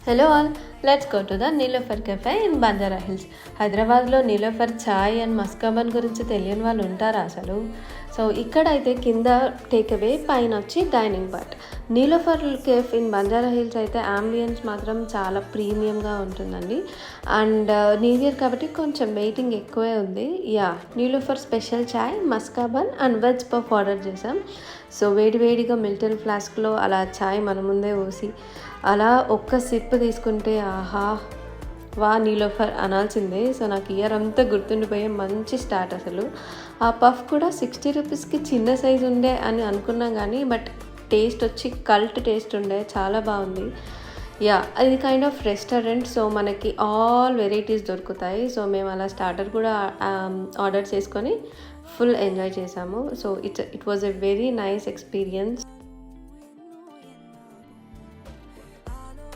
Hello all, let's go to the Niloufer cafe in Banjara hills. హైదరాబాద్లో నీలోఫర్ చాయ్ and maska bun గురించి తెలియని వాళ్ళు ఉంటారా అసలు? సో ఇక్కడైతే కింద టేక్అవే, పైన వచ్చి dining part. Niloufer కెఫ్ in Banjara hills అయితే అంబియన్స్ మాత్రం చాలా ప్రీమియంగా ఉంటుందండి. అండ్ న్యూ ఇయర్ కాబట్టి కొంచెం వెయిటింగ్ ఎక్కువే ఉంది. Niloufer special chai, maska bun and veg puff order చేసాం. సో వేడివేడిగా మిల్టన్ ఫ్లాస్క్లో అలా చాయ్ మన ముందే పోసి అలా ఒక్క సిప్ తీసుకుంటే ఆహా వా నీలోఫర్ అనాల్సిందే. సో నాకు ఇయర్ అంతా గుర్తుండిపోయే మంచి స్టార్ట్ అసలు. ఆ పఫ్ కూడా 60 రూపీస్కి చిన్న సైజు ఉండే అని అనుకున్నాం కానీ బట్ టేస్ట్ వచ్చి కల్ట్ టేస్ట్ ఉండే, చాలా బాగుంది. అది కైండ్ ఆఫ్ రెస్టారెంట్, సో మనకి ఆల్ వెరైటీస్ దొరుకుతాయి. సో మేము అలా స్టార్టర్ కూడా ఆర్డర్ చేసుకొని ఫుల్ ఎంజాయ్ చేసాము. So it was a very nice experience.